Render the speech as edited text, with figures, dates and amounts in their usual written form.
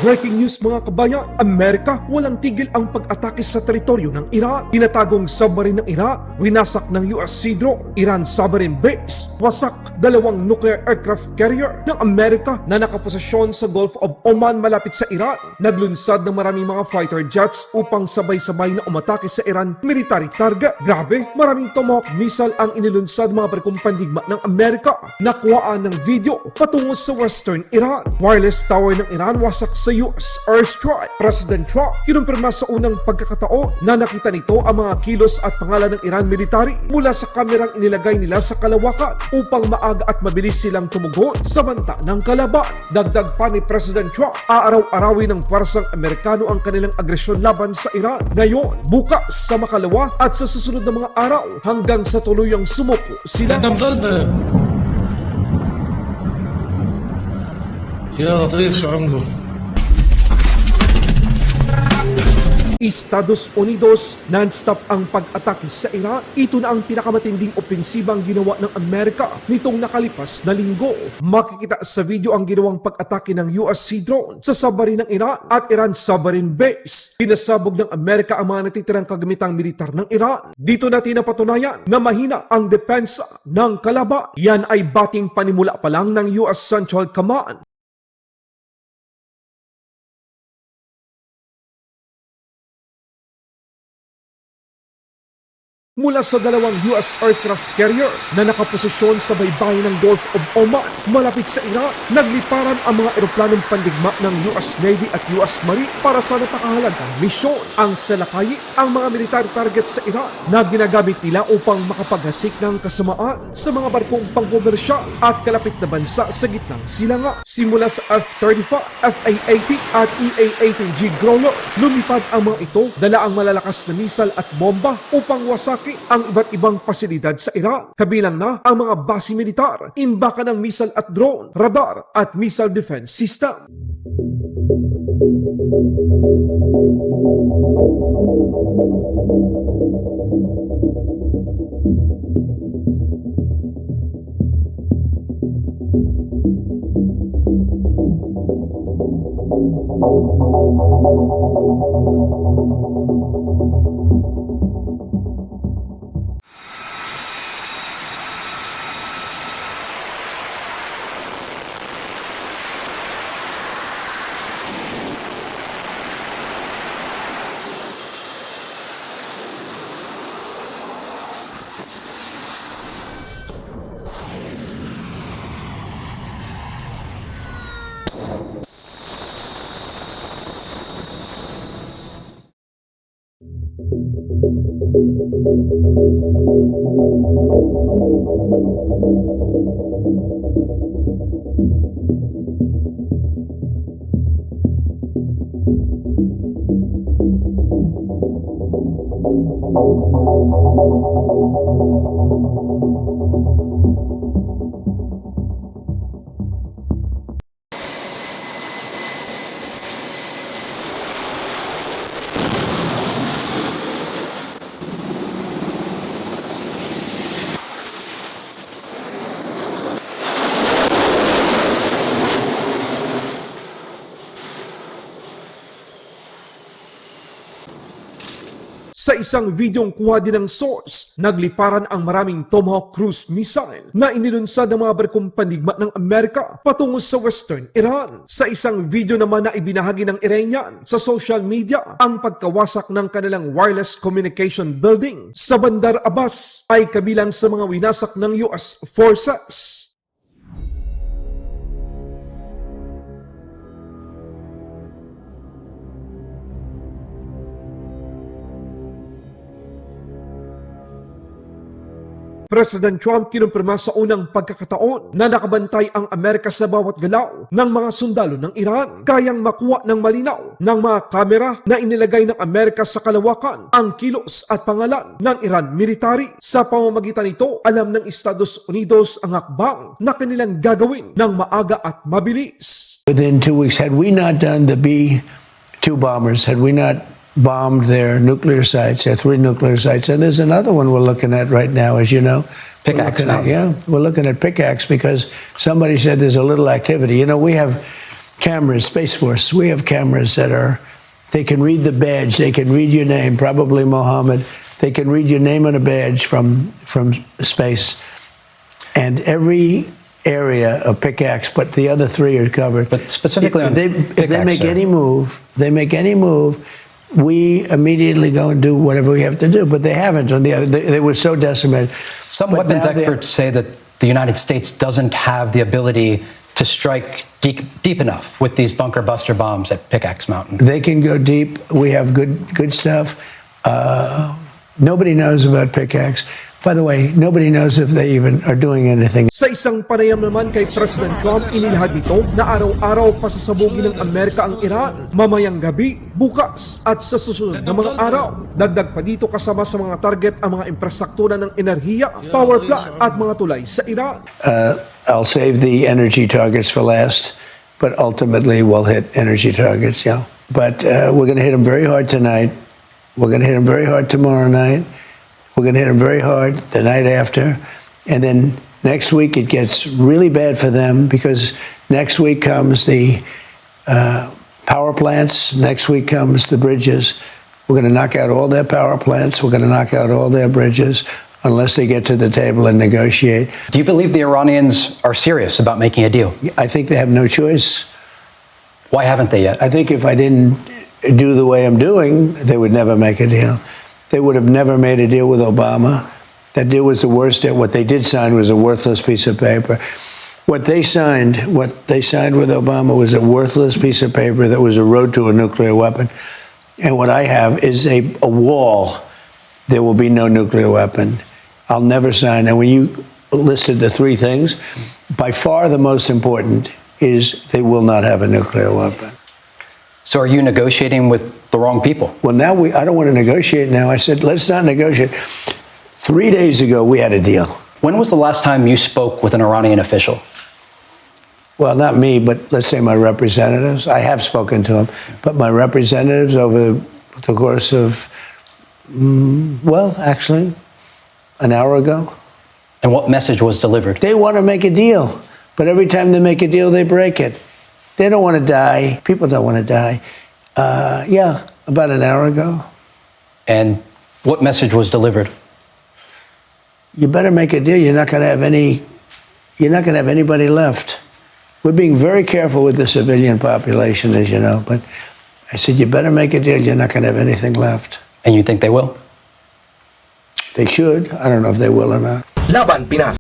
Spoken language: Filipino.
Breaking news mga kabayan, Amerika walang tigil ang pag-atake sa teritoryo ng Iran. Tinatagong submarine ng Iran, winasak ng US Sea drone, Iran submarine base, wasak dalawang nuclear aircraft carrier ng Amerika na nakaposisyon sa Gulf of Oman malapit sa Iran. Naglunsad ng maraming mga fighter jets upang sabay-sabay na umatake sa Iran military target. Grabe, maraming Tomahawk missile ang inilunsad mga barkong pandigma ng Amerika. Nakuhaan ng video patungo sa western Iran. Wireless tower ng Iran wasak sa US airstrike. President Trump kinumpirma sa unang pagkakataon na nakita nito ang mga kilos at pangalan ng Iran military mula sa kamerang inilagay nila sa kalawakan upang maaga at mabilis silang tumugon sa banta ng kalaban. Dagdag pa ni President Trump, aaraw-arawin ng pwersang Amerikano ang kanilang agresyon laban sa Iran. Ngayon, bukas sa makalawa at sa susunod na mga araw hanggang sa tuluyang sumuko sila. يا لطيف شو عمله Estados Unidos, non-stop ang pag-atake sa Iran. Ito na ang pinakamatinding opensibang ginawa ng Amerika nitong nakalipas na linggo. Makikita sa video ang ginawang pag-atake ng US Sea drone sa submarine ng Iran at Iran submarine base. Pinasabog ng Amerika ang mga natitirang kagamitang militar ng Iran. Dito natin napatunayan na mahina ang depensa ng kalaban. Yan ay bating panimula pa lang ng US Central Command. Mula sa dalawang US aircraft carrier na nakaposisyon sa baybayin ng Gulf of Oman malapit sa Iran, nagliparan ang mga eroplanong pandigma ng US Navy at US Marine para sa napakahalagang misyon ang salakayin ang mga military target sa Iran na ginagamit nila upang makapaghasik ng kasamaan sa mga barkong pangkomersyal at kalapit na bansa sa gitnang silangan. Simula sa F-35, F-A-18 at EA-18G Growler, lumipad ang mga ito dala ang malalakas na misal at bomba upang wasakin ang iba't ibang pasilidad sa Iran, kabilang na ang mga base militar, imbakan ng missile at drone, radar at missile defense system. Sa isang videong kuha din ng source, nagliparan ang maraming Tomahawk cruise missile na inilunsad ng mga barkong pandigma ng Amerika patungo sa western Iran. Sa isang video naman na ibinahagi ng Iranian sa social media, ang pagkawasak ng kanilang wireless communication building sa Bandar Abbas ay kabilang sa mga winasak ng US forces. President Trump kinumpirma sa unang pagkakataon na nakabantay ang Amerika sa bawat galaw ng mga sundalo ng Iran. Kayang makuha ng malinaw ng mga kamera na inilagay ng Amerika sa kalawakan ang kilos at pangalan ng Iran military. Sa pamamagitan nito, alam ng Estados Unidos ang hakbang na kanilang gagawin ng maaga at mabilis. Within 2 weeks, had we not done the B-2 bombers, had we not bombed their nuclear sites, their 3 nuclear sites, and there's another one we're looking at right now, as you know. Pickaxe now. We're looking at Pickaxe because somebody said there's a little activity. You know, we have cameras, Space Force, we have cameras that they can read the badge, they can read your name, probably Mohammed. They can read your name on a badge from space. And every area of pickaxe, but the other three are covered. But specifically on if they pickaxe, make sir. any move, we immediately go and do whatever we have to do. But they haven't. On the other, they were so decimated. Some But weapons now they- experts say that the United States doesn't have the ability to strike deep enough with these bunker buster bombs at Pickaxe Mountain. They can go deep. We have good stuff. Nobody knows about pickaxe. By the way, nobody knows if they even are doing anything. Sa isang panayam naman kay President Trump, inilahad nito na araw-araw pasasabugin ng Amerika ang Iran, mamayang gabi, bukas at sa susunod na mga araw. Dagdag pa dito kasama sa mga target ang mga infrastruktura ng enerhiya, power plant at mga tulay sa Iran. I'll save the energy targets for last, but ultimately we'll hit energy targets, yeah. But we're going to hit them very hard tonight. We're going to hit them very hard tomorrow night. We're going to hit them very hard the night after. And then next week it gets really bad for them because next week comes the power plants. Next week comes the bridges. We're going to knock out all their power plants. We're going to knock out all their bridges unless they get to the table and negotiate. Do you believe the Iranians are serious about making a deal? I think they have no choice. Why haven't they yet? I think if I didn't do the way I'm doing, they would never make a deal. They would have never made a deal with Obama. That deal was the worst deal. What they did sign was a worthless piece of paper. What they signed with Obama was a worthless piece of paper that was a road to a nuclear weapon. And what I have is a wall. There will be no nuclear weapon. I'll never sign. And when you listed the three things, by far the most important is they will not have a nuclear weapon. So are you negotiating with the wrong people? Well, now I don't want to negotiate now. I said, let's not negotiate. 3 days ago, we had a deal. When was the last time you spoke with an Iranian official? Well, not me, but let's say my representatives. I have spoken to them, but my representatives over the course of, actually, an hour ago. And what message was delivered? They want to make a deal, but every time they make a deal, they break it. They don't want to die. People don't want to die. About an hour ago. And what message was delivered? You better make a deal. You're not going to have anybody left. We're being very careful with the civilian population, as you know, but I said, you better make a deal. You're not going to have anything left. And you think they will? They should. I don't know if they will or not. Laban Pinas.